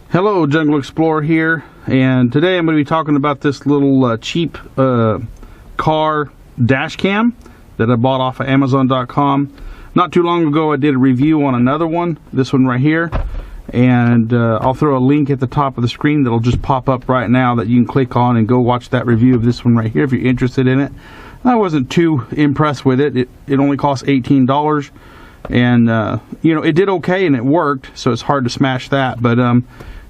Hello, Jungle Explorer here, and today I'm going to be talking about this little cheap car dash cam that I bought off of Amazon.com. Not too long ago I did a review on another one, this one right here, and I'll throw a link at the top of the screen that'll just pop up right now that you can click on and go watch that review of this one right here if you're interested in it. I wasn't too impressed with it. It only cost $18, and you know, it did okay and it worked, so it's hard to smash that, but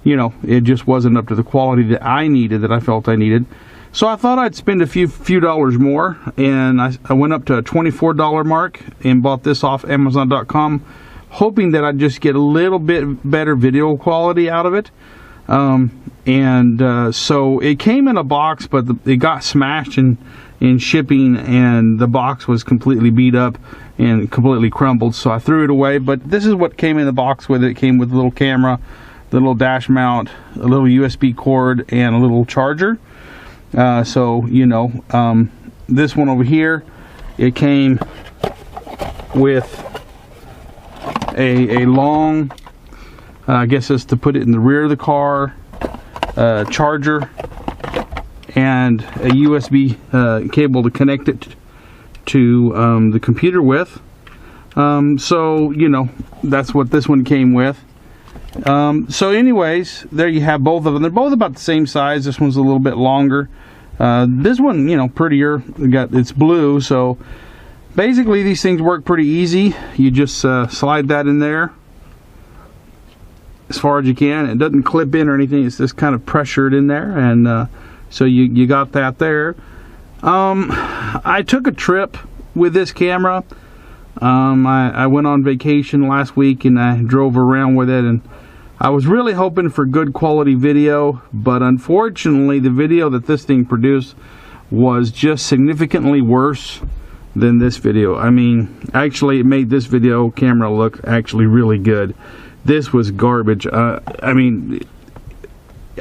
you know, it just wasn't up to the quality that I needed, that I felt I needed. So I thought I'd spend a few dollars more, and I went up to a $24 mark and bought this off Amazon.com, hoping that I'd just get a little bit better video quality out of it. So it came in a box, but it got smashed in shipping, and the box was completely beat up and completely crumbled, so I threw it away. But this is what came in the box with it. It came with a little camera, the little dash mount, a little USB cord, and a little charger. So, you know, this one over here, it came with a long, I guess it's to put it in the rear of the car, charger, and a USB cable to connect it to the computer with. So, you know, that's what this one came with. So anyways, there you have both of them. They're both about the same size. This one's a little bit longer. This one, you know, prettier. It's blue, so basically these things work pretty easy. You just slide that in there as far as you can. It doesn't clip in or anything. It's just kind of pressured in there, and so you got that there. I took a trip with this camera. I went on vacation last week and I drove around with it, and I was really hoping for good quality video, but unfortunately the video that this thing produced was just significantly worse than this video. I mean, actually it made this video camera look actually really good. This was garbage. I mean,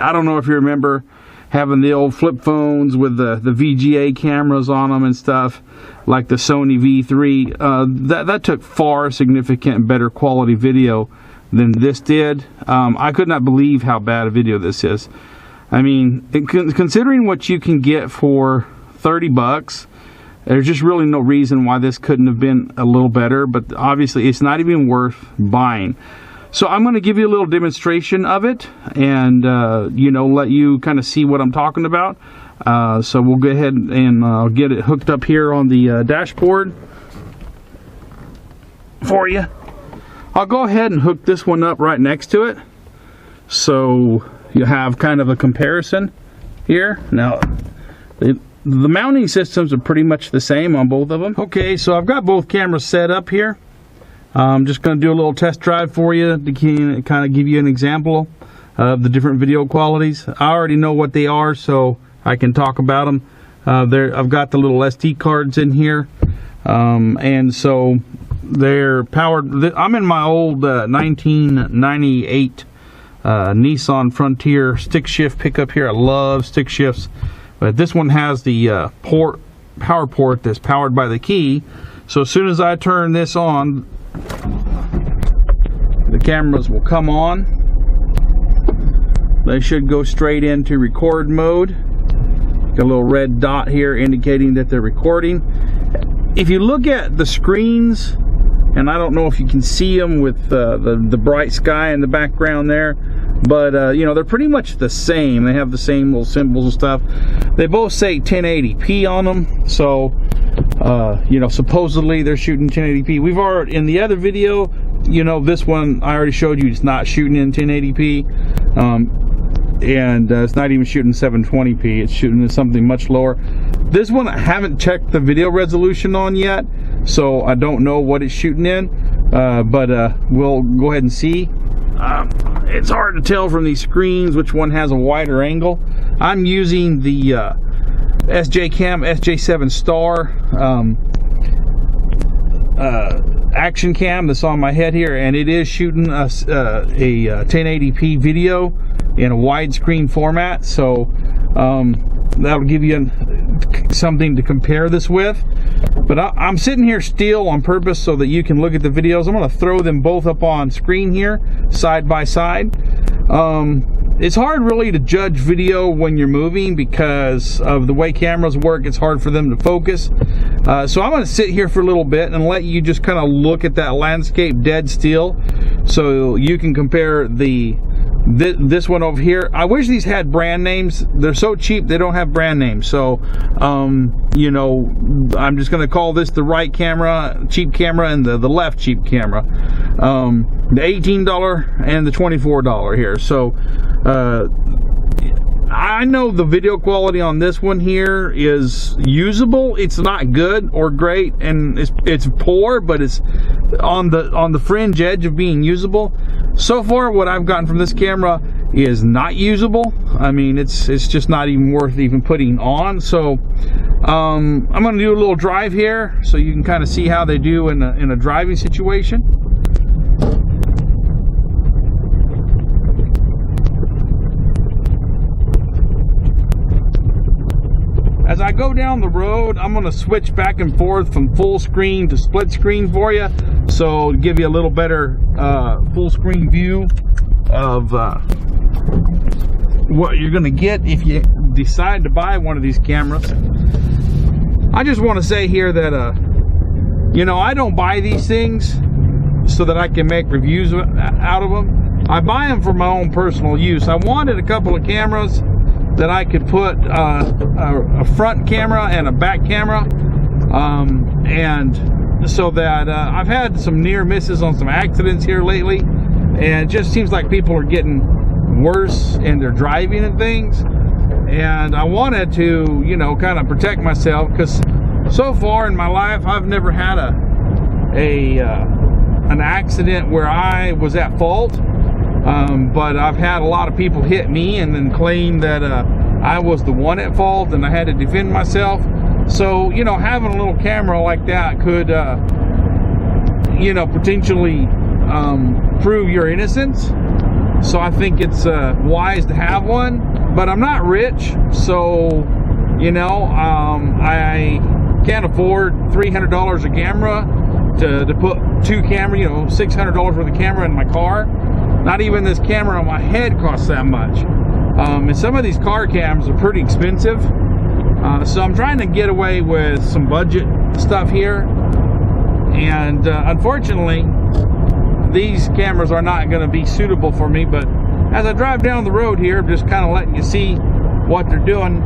I don't know if you remember having the old flip phones with the VGA cameras on them and stuff, like the Sony V3. That took far significant better quality video than this did. I could not believe how bad a video this is. I mean, considering what you can get for 30 bucks, there's just really no reason why this couldn't have been a little better, but obviously it's not even worth buying. So I'm going to give you a little demonstration of it, and you know, let you kind of see what I'm talking about. So we'll go ahead and get it hooked up here on the dashboard for you. I'll go ahead and hook this one up right next to it, so you have kind of a comparison here. Now, the mounting systems are pretty much the same on both of them. Okay, so I've got both cameras set up here. I'm just going to do a little test drive for you to kind of give you an example of the different video qualities. I already know what they are, so I can talk about them. I've got the little SD cards in here, and so they're powered. I'm in my old 1998 Nissan Frontier stick shift pickup here. I love stick shifts, but this one has the power port that's powered by the key. So as soon as I turn this on, the cameras will come on. They should go straight into record mode. Got a little red dot here indicating that they're recording. If you look at the screens, and I don't know if you can see them with the bright sky in the background there, but you know, they're pretty much the same. They have the same little symbols and stuff. They both say 1080p on them, so you know, supposedly they're shooting 1080p. We've already, in the other video, you know, this one I already showed you, it's not shooting in 1080p, and it's not even shooting 720p. It's shooting something much lower. This one I haven't checked the video resolution on yet, so I don't know what it's shooting in, but we'll go ahead and see. It's hard to tell from these screens which one has a wider angle. I'm using the SJCam SJ7 Star action cam that's on my head here, and it is shooting a 1080p video in a widescreen format. So that'll give you something to compare this with. But I'm sitting here still on purpose so that you can look at the videos. I'm going to throw them both up on screen here, side by side. It's hard really to judge video when you're moving because of the way cameras work. It's hard for them to focus. So I'm going to sit here for a little bit and let you just kind of look at that landscape dead still so you can compare this one over here. I wish these had brand names. They're so cheap they don't have brand names. So you know, I'm just going to call this the right camera, cheap camera, and the left cheap camera. The $18 and the $24 here. So I know the video quality on this one here is usable. It's not good or great, and it's poor, but it's on the fringe edge of being usable. So far, what I've gotten from this camera is not usable. I mean, it's just not even worth even putting on. So I'm going to do a little drive here so you can kind of see how they do in a driving situation. As I go down the road, I'm going to switch back and forth from full screen to split screen for you, so to give you a little better full screen view of what you're going to get if you decide to buy one of these cameras. I just want to say here that you know, I don't buy these things so that I can make reviews out of them. I buy them for my own personal use. I wanted a couple of cameras that I could put a front camera and a back camera, and so that I've had some near misses on some accidents here lately, and it just seems like people are getting worse in their driving and things, and I wanted to, you know, kind of protect myself, because so far in my life I've never had an accident where I was at fault. But I've had a lot of people hit me and then claim that I was the one at fault and I had to defend myself. So, you know, having a little camera like that could, you know, potentially prove your innocence. So I think it's wise to have one. But I'm not rich, so, you know, I can't afford $300 a camera to put two cameras, you know, $600 worth of camera in my car. Not even this camera on my head costs that much. And some of these car cams are pretty expensive. So I'm trying to get away with some budget stuff here. And unfortunately, these cameras are not going to be suitable for me. But as I drive down the road here, I'm just kind of letting you see what they're doing.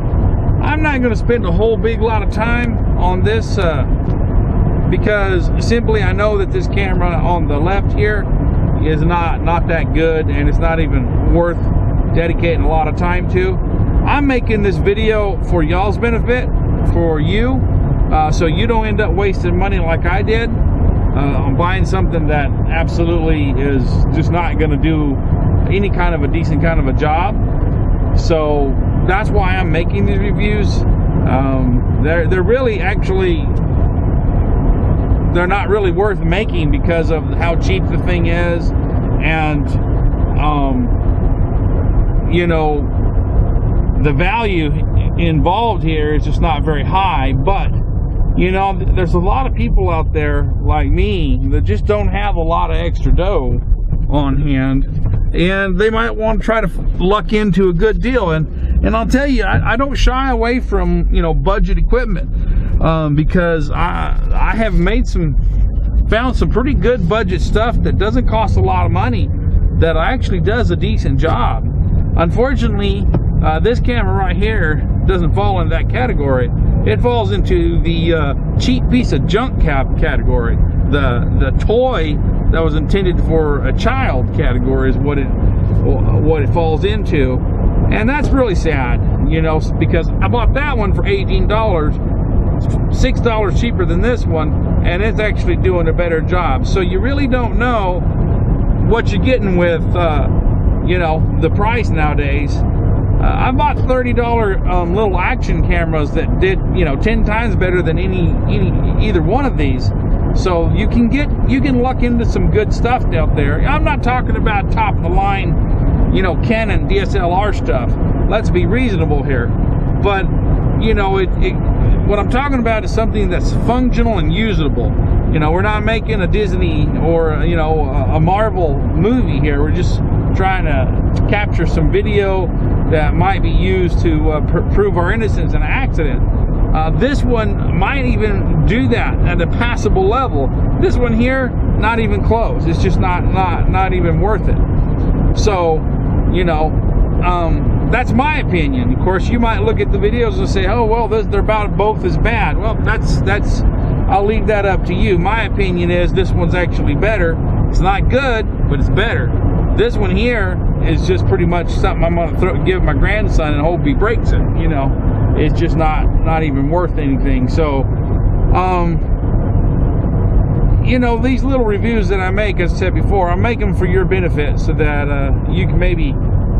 I'm not going to spend a whole big lot of time on this because simply I know that this camera on the left here is not that good, and it's not even worth dedicating a lot of time to. I'm making this video for y'all's benefit, for you, so you don't end up wasting money like I did on buying something that absolutely is just not going to do any kind of a decent kind of a job. So that's why I'm making these reviews. They're really actually, they're not really worth making because of how cheap the thing is, and you know, the value involved here is just not very high. But you know, there's a lot of people out there like me that just don't have a lot of extra dough on hand, and they might want to try to luck into a good deal. And I'll tell you, I don't shy away from, you know, budget equipment, because I have found some pretty good budget stuff that doesn't cost a lot of money, that actually does a decent job. Unfortunately, this camera right here doesn't fall in that category. It falls into the cheap piece of junk category. The toy that was intended for a child category is what it falls into, and that's really sad, you know, because I bought that one for $18, $6 cheaper than this one, and it's actually doing a better job. So you really don't know what you're getting with, you know, the price nowadays. I bought $30 little action cameras that did, you know, 10 times better than either one of these. So you can luck into some good stuff out there. I'm not talking about top of the line, you know, Canon DSLR stuff. Let's be reasonable here. but you know, what I'm talking about is something that's functional and usable. You know, we're not making a Disney or, you know, a Marvel movie here. We're just trying to capture some video that might be used to prove our innocence in an accident. This one might even do that at a passable level. This one here, not even close. It's just not even worth it. So, you know, that's my opinion. Of course, you might look at the videos and say, oh, well, they're about both as bad. Well, that's I'll leave that up to you. My opinion is this one's actually better. It's not good, but it's better. This one here is just pretty much something I'm going to give my grandson and hope he breaks it. You know, it's just not even worth anything. So, you know, these little reviews that I make, as I said before, I make them for your benefit so that you can maybe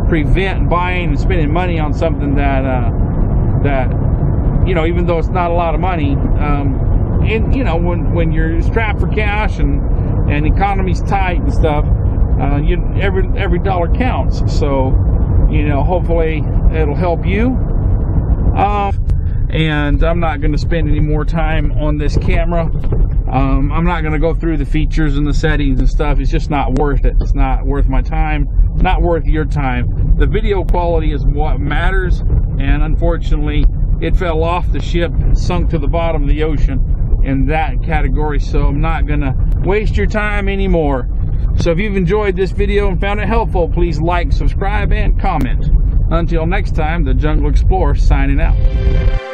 prevent buying and spending money on something that you know, even though it's not a lot of money, and you know, when you're strapped for cash and economy's tight and stuff, every dollar counts. So, you know, hopefully it'll help you. And I'm not going to spend any more time on this camera. I'm not going to go through the features and the settings and stuff. It's just not worth it. It's not worth my time, not worth your time. The video quality is what matters, and unfortunately it fell off the ship, sunk to the bottom of the ocean in that category, so I'm not going to waste your time anymore. So if you've enjoyed this video and found it helpful, please like, subscribe, and comment. Until next time, the Jungle Explorer signing out.